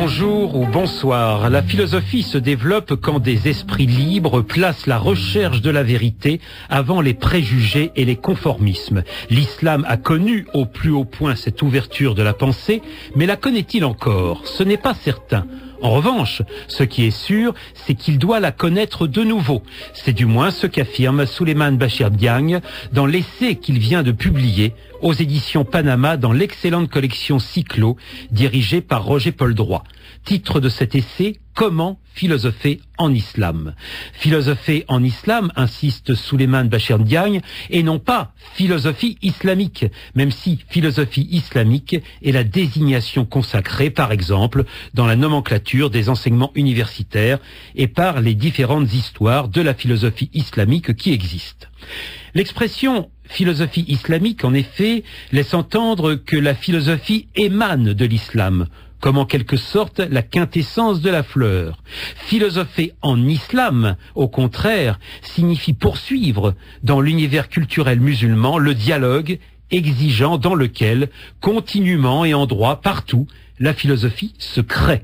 Bonjour ou bonsoir. La philosophie se développe quand des esprits libres placent la recherche de la vérité avant les préjugés et les conformismes. L'islam a connu au plus haut point cette ouverture de la pensée, mais la connaît-il encore? Ce n'est pas certain. En revanche, ce qui est sûr, c'est qu'il doit la connaître de nouveau. C'est du moins ce qu'affirme Souleymane Bachir Diagne dans l'essai qu'il vient de publier aux éditions Panama dans l'excellente collection Cyclo, dirigée par Roger Paul Droit. Titre de cet essai, Comment philosopher en islam? Philosopher en islam, insiste Souleymane Bachir Diagne, et non pas philosophie islamique, même si philosophie islamique est la désignation consacrée, par exemple, dans la nomenclature des enseignements universitaires et par les différentes histoires de la philosophie islamique qui existent. L'expression philosophie islamique, en effet, laisse entendre que la philosophie émane de l'islam, comme en quelque sorte la quintessence de la fleur. Philosopher en islam, au contraire, signifie poursuivre dans l'univers culturel musulman le dialogue exigeant dans lequel, continuellement et en droit, partout, la philosophie se crée.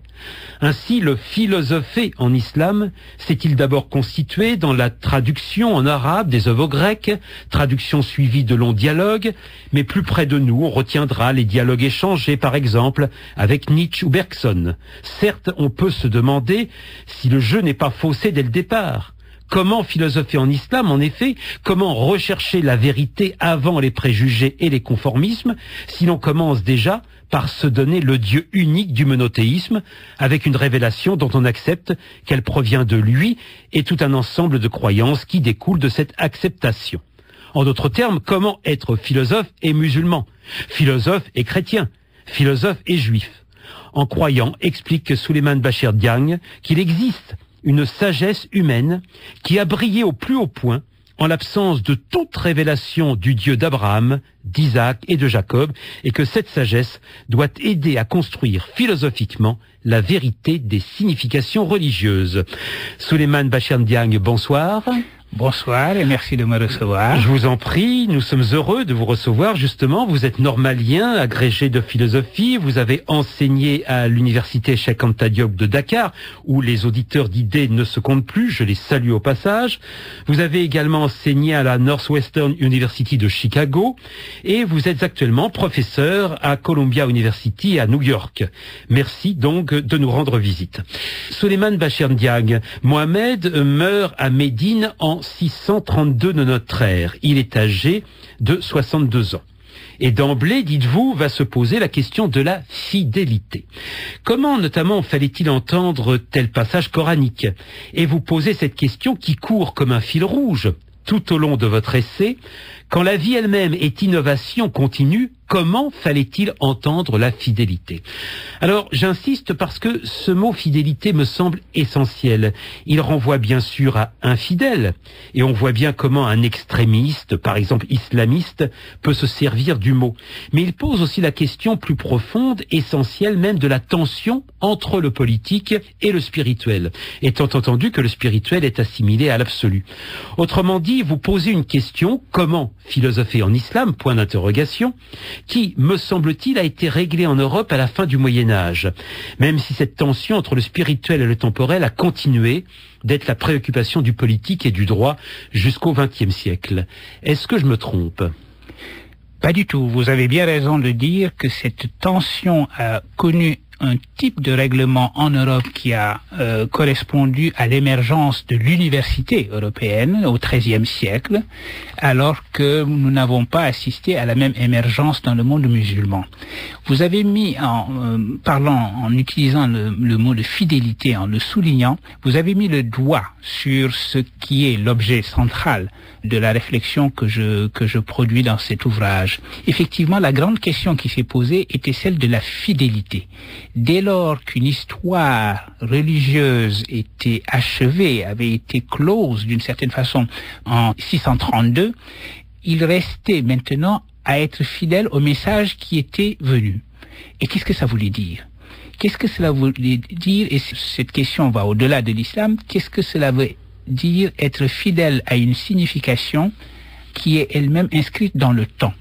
Ainsi, le philosopher en islam s'est-il d'abord constitué dans la traduction en arabe des œuvres grecques, traduction suivie de longs dialogues, mais plus près de nous, on retiendra les dialogues échangés, par exemple, avec Nietzsche ou Bergson. Certes, on peut se demander si le jeu n'est pas faussé dès le départ. Comment philosopher en islam, en effet? Comment rechercher la vérité avant les préjugés et les conformismes, si l'on commence déjà par se donner le Dieu unique du monothéisme, avec une révélation dont on accepte qu'elle provient de lui et tout un ensemble de croyances qui découlent de cette acceptation. En d'autres termes, comment être philosophe et musulman, philosophe et chrétien, philosophe et juif? En croyant, explique Souleymane Bachir Diagne, qu'il existe une sagesse humaine qui a brillé au plus haut point en l'absence de toute révélation du Dieu d'Abraham, d'Isaac et de Jacob, et que cette sagesse doit aider à construire philosophiquement la vérité des significations religieuses. Souleymane Bachir Diagne, bonsoir. Bonsoir et merci de me recevoir. Je vous en prie, nous sommes heureux de vous recevoir justement. Vous êtes normalien, agrégé de philosophie, vous avez enseigné à l'université Cheikh Anta Diop de Dakar, où les auditeurs d'idées ne se comptent plus, je les salue au passage. Vous avez également enseigné à la Northwestern University de Chicago, et vous êtes actuellement professeur à Columbia University à New York. Merci donc de nous rendre visite. Souleymane Bachir Diagne, Mohamed meurt à Médine en 632 de notre ère. Il est âgé de 62 ans. Et d'emblée, dites-vous, va se poser la question de la fidélité. Comment notamment fallait-il entendre tel passage coranique? Et vous posez cette question qui court comme un fil rouge tout au long de votre essai. Quand la vie elle-même est innovation continue, comment fallait-il entendre la fidélité? Alors, j'insiste parce que ce mot fidélité me semble essentiel. Il renvoie bien sûr à infidèle, et on voit bien comment un extrémiste, par exemple islamiste, peut se servir du mot. Mais il pose aussi la question plus profonde, essentielle même, de la tension entre le politique et le spirituel, étant entendu que le spirituel est assimilé à l'absolu. Autrement dit, vous posez une question, comment philosopher en islam, point d'interrogation, qui, me semble-t-il, a été réglée en Europe à la fin du Moyen-Âge, même si cette tension entre le spirituel et le temporel a continué d'être la préoccupation du politique et du droit jusqu'au XXe siècle. Est-ce que je me trompe? Pas du tout. Vous avez bien raison de dire que cette tension a connu un type de règlement en Europe qui a correspondu à l'émergence de l'université européenne au XIIIe siècle, alors que nous n'avons pas assisté à la même émergence dans le monde musulman. Vous avez mis, en utilisant le mot de fidélité, en le soulignant, vous avez mis le doigt sur ce qui est l'objet central de la réflexion que je produis dans cet ouvrage. Effectivement, la grande question qui s'est posée était celle de la fidélité. Dès lors qu'une histoire religieuse était achevée, avait été close d'une certaine façon en 632, il restait maintenant à être fidèle au message qui était venu. Et qu'est-ce que ça voulait dire? Qu'est-ce que cela voulait dire? Et cette question va au-delà de l'islam. Qu'est-ce que cela veut dire être fidèle à une signification qui est elle-même inscrite dans le temps,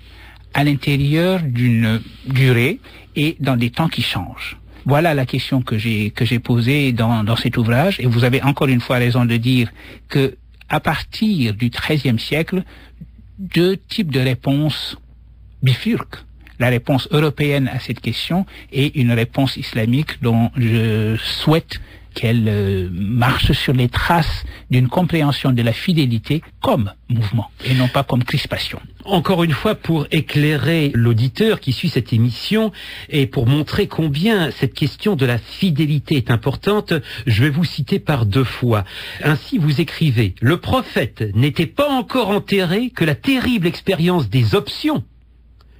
à l'intérieur d'une durée et dans des temps qui changent? Voilà la question que j'ai posée dans cet ouvrage, et vous avez encore une fois raison de dire que à partir du XIIIe siècle, deux types de réponses bifurquent. La réponse européenne à cette question et une réponse islamique dont je souhaite qu'elle marche sur les traces d'une compréhension de la fidélité comme mouvement et non pas comme crispation. Encore une fois, pour éclairer l'auditeur qui suit cette émission et pour montrer combien cette question de la fidélité est importante, je vais vous citer par deux fois. Ainsi, vous écrivez « Le prophète n'était pas encore enterré que la terrible expérience des options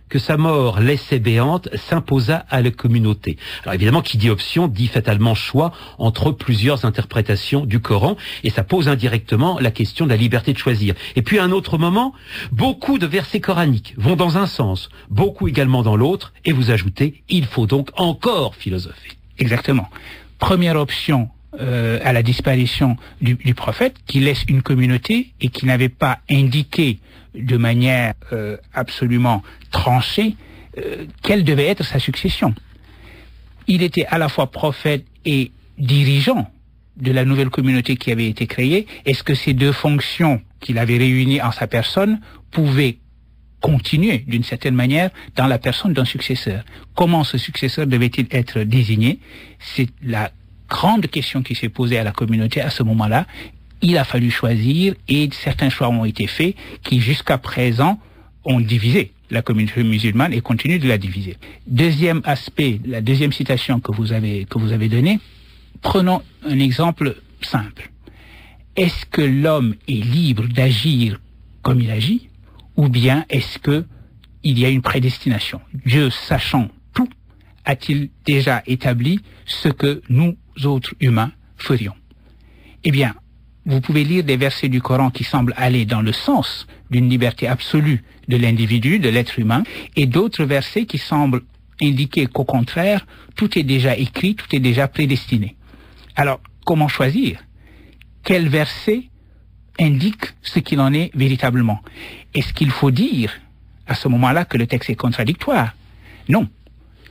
que sa mort laissait béante s'imposa à la communauté. » Alors évidemment, qui dit option dit fatalement choix entre plusieurs interprétations du Coran, et ça pose indirectement la question de la liberté de choisir. Et puis à un autre moment, beaucoup de versets coraniques vont dans un sens, beaucoup également dans l'autre, et vous ajoutez, il faut donc encore philosopher. Exactement. Première option à la disparition du prophète, qui laisse une communauté et qui n'avait pas indiqué de manière absolument tranchée quelle devait être sa succession. Il était à la fois prophète et dirigeant de la nouvelle communauté qui avait été créée. Est-ce que ces deux fonctions qu'il avait réunies en sa personne pouvaient continuer d'une certaine manière dans la personne d'un successeur? Comment ce successeur devait-il être désigné? C'est la grande question qui s'est posée à la communauté à ce moment-là. Il a fallu choisir et certains choix ont été faits qui jusqu'à présent ont divisé la communauté musulmane et continuent de la diviser. Deuxième aspect, la deuxième citation que vous avez donnée, prenons un exemple simple. Est-ce que l'homme est libre d'agir comme il agit, ou bien est-ce que il y a une prédestination? Dieu, sachant tout, a-t-il déjà établi ce que nous autres humains ferions? Eh bien, vous pouvez lire des versets du Coran qui semblent aller dans le sens d'une liberté absolue de l'individu, de l'être humain, et d'autres versets qui semblent indiquer qu'au contraire, tout est déjà écrit, tout est déjà prédestiné. Alors, comment choisir? Quel verset indique ce qu'il en est véritablement? Est-ce qu'il faut dire à ce moment-là que le texte est contradictoire? Non.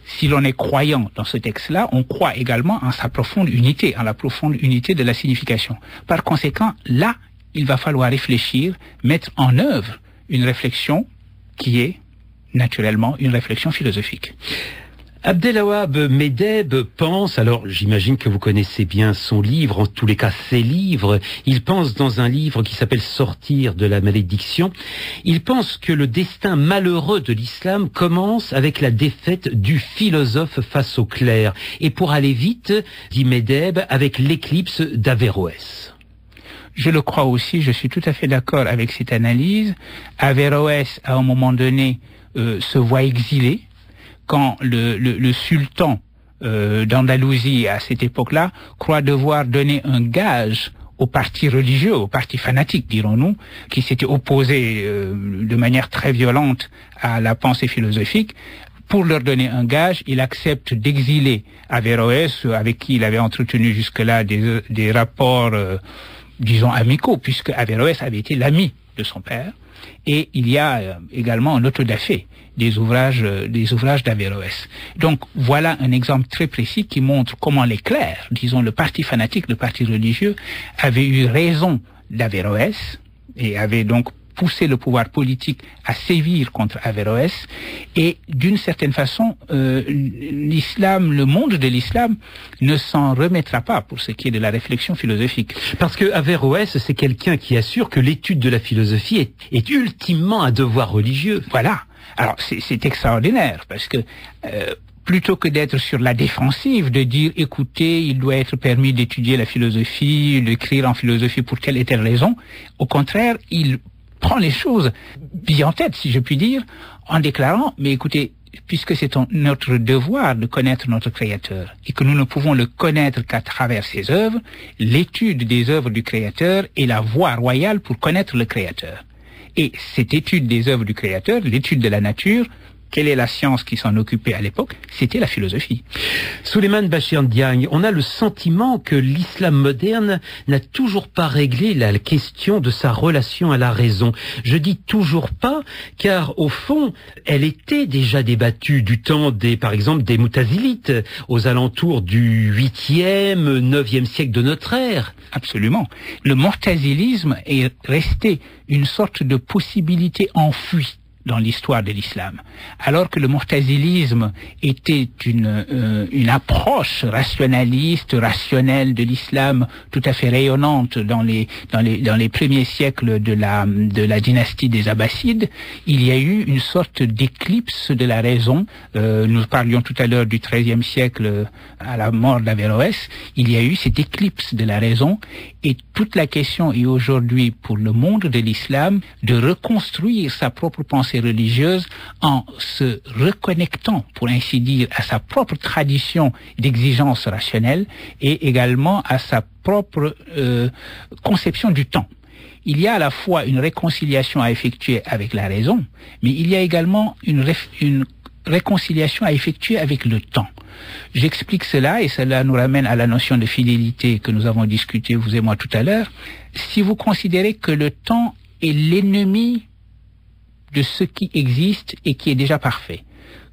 Si l'on est croyant dans ce texte-là, on croit également en sa profonde unité, en la profonde unité de la signification. Par conséquent, là, il va falloir réfléchir, mettre en œuvre une réflexion qui est naturellement une réflexion philosophique. Abdelwahab Medeb pense, alors j'imagine que vous connaissez bien son livre, en tous les cas ses livres, il pense dans un livre qui s'appelle Sortir de la malédiction, il pense que le destin malheureux de l'islam commence avec la défaite du philosophe face au clerc, et pour aller vite, dit Medeb, avec l'éclipse d'Averroès. Je le crois aussi, je suis tout à fait d'accord avec cette analyse. Averroès, à un moment donné, se voit exilé, quand le sultan d'Andalousie à cette époque-là croit devoir donner un gage aux partis religieux, aux partis fanatiques, dirons-nous, qui s'étaient opposés de manière très violente à la pensée philosophique. Pour leur donner un gage, il accepte d'exiler Averroès, avec qui il avait entretenu jusque-là des rapports, disons, amicaux, puisque Averroès avait été l'ami de son père. Et il y a également un autodafé des ouvrages d'Averroès. Donc voilà un exemple très précis qui montre comment les clercs, disons le parti fanatique, le parti religieux, avaient eu raison d'Averroès et avaient donc poussé le pouvoir politique à sévir contre Averroès. Et d'une certaine façon, l'islam, le monde de l'islam ne s'en remettra pas pour ce qui est de la réflexion philosophique. Parce que Averroès, c'est quelqu'un qui assure que l'étude de la philosophie est ultimement un devoir religieux. Voilà. Alors c'est extraordinaire parce que plutôt que d'être sur la défensive, de dire écoutez, il doit être permis d'étudier la philosophie, d'écrire en philosophie pour telle et telle raison, au contraire, il prend les choses bien en tête, si je puis dire, en déclarant mais écoutez, puisque c'est notre devoir de connaître notre Créateur et que nous ne pouvons le connaître qu'à travers ses œuvres, l'étude des œuvres du Créateur est la voie royale pour connaître le Créateur. Et cette étude des œuvres du Créateur, l'étude de la nature, quelle est la science qui s'en occupait à l'époque? C'était la philosophie. Souleymane Bachir Ndiaye, on a le sentiment que l'islam moderne n'a toujours pas réglé la question de sa relation à la raison. Je dis toujours pas, car au fond, elle était déjà débattue du temps par exemple, des Moutazilites, aux alentours du 8e, 9e siècle de notre ère. Absolument. Le mortazilisme est resté une sorte de possibilité enfuie dans l'histoire de l'islam. Alors que le mortazilisme était une approche rationaliste, rationnelle de l'islam tout à fait rayonnante dans les premiers siècles de la dynastie des Abbassides, il y a eu une sorte d'éclipse de la raison. Nous parlions tout à l'heure du XIIIe siècle à la mort d'Averroès. Il y a eu cette éclipse de la raison et toute la question est aujourd'hui pour le monde de l'islam de reconstruire sa propre pensée religieuse en se reconnectant, pour ainsi dire, à sa propre tradition d'exigence rationnelle et également à sa propre conception du temps. Il y a à la fois une réconciliation à effectuer avec la raison, mais il y a également une réconciliation à effectuer avec le temps. J'explique cela et cela nous ramène à la notion de fidélité que nous avons discuté, vous et moi, tout à l'heure. Si vous considérez que le temps est l'ennemi de ce qui existe et qui est déjà parfait,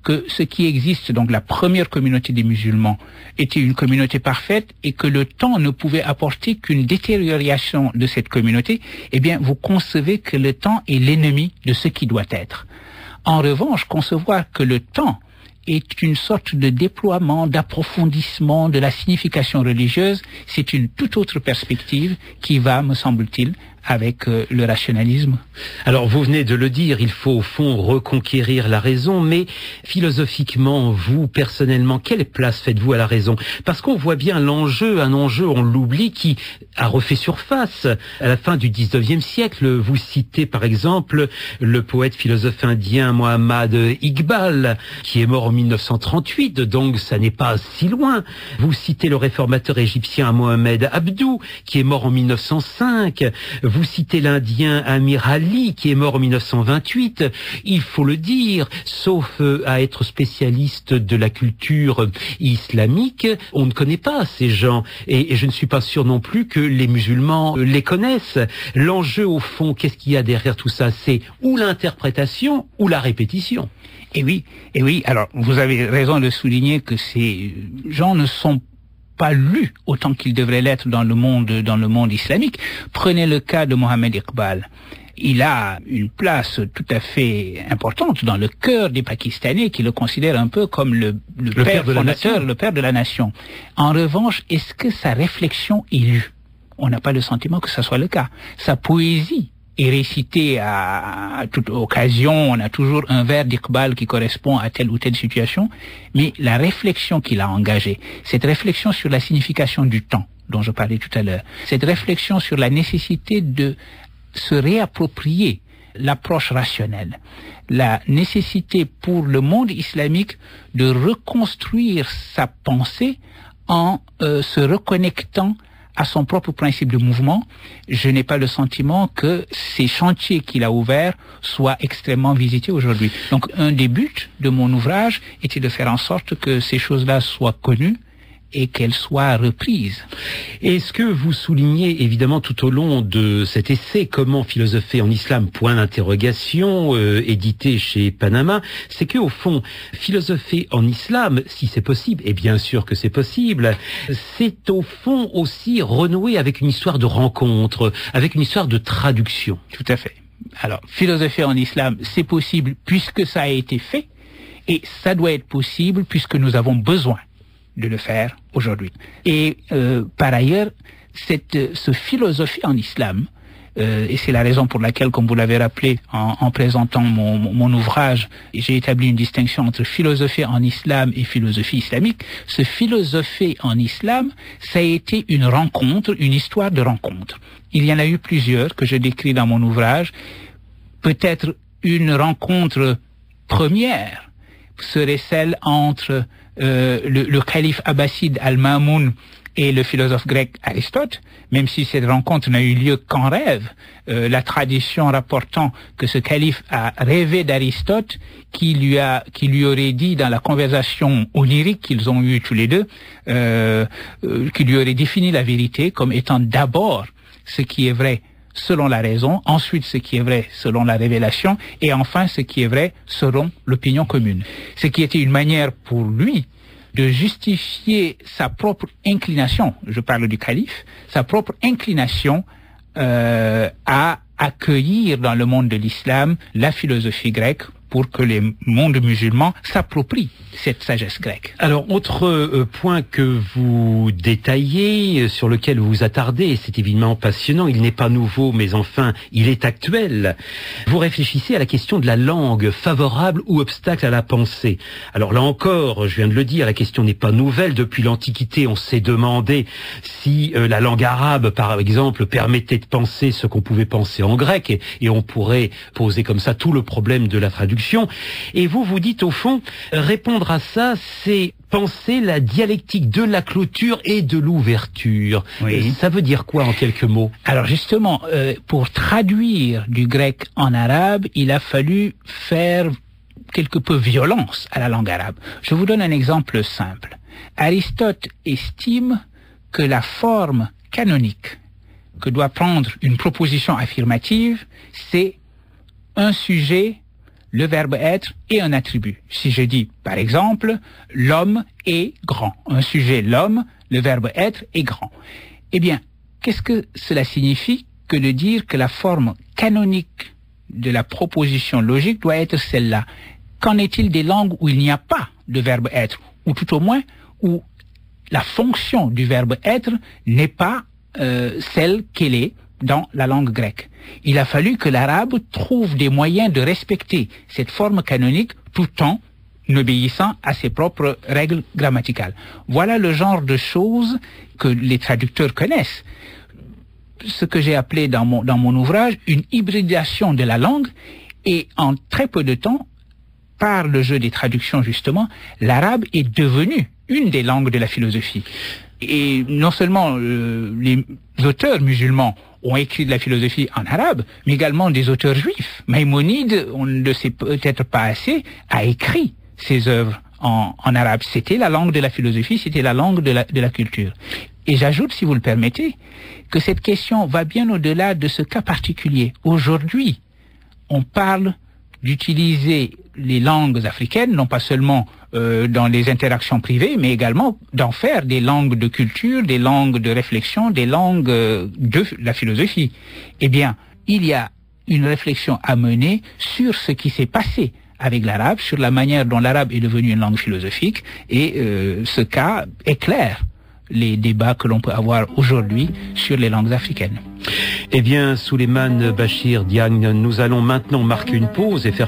que ce qui existe, donc la première communauté des musulmans, était une communauté parfaite et que le temps ne pouvait apporter qu'une détérioration de cette communauté, eh bien, vous concevez que le temps est l'ennemi de ce qui doit être. En revanche, concevoir que le temps est une sorte de déploiement, d'approfondissement de la signification religieuse, c'est une toute autre perspective qui va, me semble-t-il, avec le rationalisme. Alors vous venez de le dire, il faut au fond reconquérir la raison, mais philosophiquement, vous personnellement, quelle place faites-vous à la raison? Parce qu'on voit bien l'enjeu, un enjeu, on l'oublie, qui a refait surface à la fin du 19e siècle. Vous citez par exemple le poète philosophe indien Muhammad Iqbal, qui est mort en 1938, donc ça n'est pas si loin. Vous citez le réformateur égyptien Mohamed Abdou, qui est mort en 1905. Vous citez l'Indien Amir Ali, qui est mort en 1928. Il faut le dire, sauf à être spécialiste de la culture islamique, on ne connaît pas ces gens. Et je ne suis pas sûr non plus que les musulmans les connaissent. L'enjeu, au fond, qu'est-ce qu'il y a derrière tout ça? C'est ou l'interprétation ou la répétition. Et oui. Alors, vous avez raison de souligner que ces gens ne sont pas lus autant qu'ils devraient l'être dans le monde islamique. Prenez le cas de Mohamed Iqbal. Il a une place tout à fait importante dans le cœur des Pakistanais qui le considèrent un peu comme le père fondateur, le père de la nation. En revanche, est-ce que sa réflexion est lue? On n'a pas le sentiment que ça soit le cas. Sa poésie est récitée à toute occasion, on a toujours un vers d'Iqbal qui correspond à telle ou telle situation, mais la réflexion qu'il a engagée, cette réflexion sur la signification du temps dont je parlais tout à l'heure, cette réflexion sur la nécessité de se réapproprier l'approche rationnelle, la nécessité pour le monde islamique de reconstruire sa pensée en se reconnectant à son propre principe de mouvement, je n'ai pas le sentiment que ces chantiers qu'il a ouverts soient extrêmement visités aujourd'hui. Donc, un des buts de mon ouvrage était de faire en sorte que ces choses-là soient connues et qu'elles soient reprises. Est-ce que vous soulignez évidemment tout au long de cet essai Comment philosopher en islam, point d'interrogation, édité chez Panama, c'est que au fond, philosopher en islam, si c'est possible, et bien sûr que c'est possible, c'est au fond aussi renouer avec une histoire de rencontre, avec une histoire de traduction. Tout à fait. Alors, philosopher en islam, c'est possible puisque ça a été fait, et ça doit être possible puisque nous avons besoin de le faire aujourd'hui. Et par ailleurs, ce philosophie en islam, et c'est la raison pour laquelle, comme vous l'avez rappelé en présentant mon ouvrage, j'ai établi une distinction entre philosophie en islam et philosophie islamique. Ce philosophie en islam, ça a été une rencontre, une histoire de rencontre. Il y en a eu plusieurs que je décris dans mon ouvrage. Peut-être une rencontre première serait celle entre le calife abbasside Al-Ma'moun et le philosophe grec Aristote, même si cette rencontre n'a eu lieu qu'en rêve, la tradition rapportant que ce calife a rêvé d'Aristote, qui lui aurait dit dans la conversation onirique qu'ils ont eue tous les deux, qui lui aurait défini la vérité comme étant d'abord ce qui est vrai selon la raison, ensuite ce qui est vrai selon la révélation, et enfin ce qui est vrai selon l'opinion commune. Ce qui était une manière pour lui de justifier sa propre inclination, je parle du calife, sa propre inclination à accueillir dans le monde de l'islam la philosophie grecque pour que les mondes musulmans s'approprient cette sagesse grecque. Alors, autre point que vous détaillez, sur lequel vous vous attardez, et c'est évidemment passionnant, il n'est pas nouveau, mais enfin, il est actuel. Vous réfléchissez à la question de la langue, favorable ou obstacle à la pensée. Alors là encore, je viens de le dire, la question n'est pas nouvelle. Depuis l'Antiquité, on s'est demandé si la langue arabe, par exemple, permettait de penser ce qu'on pouvait penser en grec, et on pourrait poser comme ça tout le problème de la traduction. Et vous dites au fond, répondre à ça, c'est penser la dialectique de la clôture et de l'ouverture. Oui. Ça veut dire quoi en quelques mots? Alors justement, pour traduire du grec en arabe, il a fallu faire quelque peu violence à la langue arabe. Je vous donne un exemple simple. Aristote estime que la forme canonique que doit prendre une proposition affirmative, c'est un sujet, le verbe être et un attribut. Si je dis, par exemple, l'homme est grand. Un sujet, l'homme, le verbe être est grand. Eh bien, qu'est-ce que cela signifie que de dire que la forme canonique de la proposition logique doit être celle-là? Qu'en est-il des langues où il n'y a pas de verbe être, ou tout au moins où la fonction du verbe être n'est pas celle qu'elle est dans la langue grecque? Il a fallu que l'arabe trouve des moyens de respecter cette forme canonique tout en obéissant à ses propres règles grammaticales. Voilà le genre de choses que les traducteurs connaissent. Ce que j'ai appelé dans mon ouvrage une hybridation de la langue, et en très peu de temps, par le jeu des traductions justement, l'arabe est devenu une des langues de la philosophie. Et non seulement les auteurs musulmans ont écrit de la philosophie en arabe, mais également des auteurs juifs. Maïmonide, on ne le sait peut-être pas assez, a écrit ses œuvres en arabe. C'était la langue de la philosophie, c'était la langue de la culture. Et j'ajoute, si vous le permettez, que cette question va bien au-delà de ce cas particulier. Aujourd'hui, on parle d'utiliser les langues africaines, non pas seulement dans les interactions privées, mais également d'en faire des langues de culture, des langues de réflexion, des langues de la philosophie. Eh bien, il y a une réflexion à mener sur ce qui s'est passé avec l'arabe, sur la manière dont l'arabe est devenu une langue philosophique, et ce cas éclaire les débats que l'on peut avoir aujourd'hui sur les langues africaines. Eh bien, Souleymane Bachir Diagne, nous allons maintenant marquer une pause et faire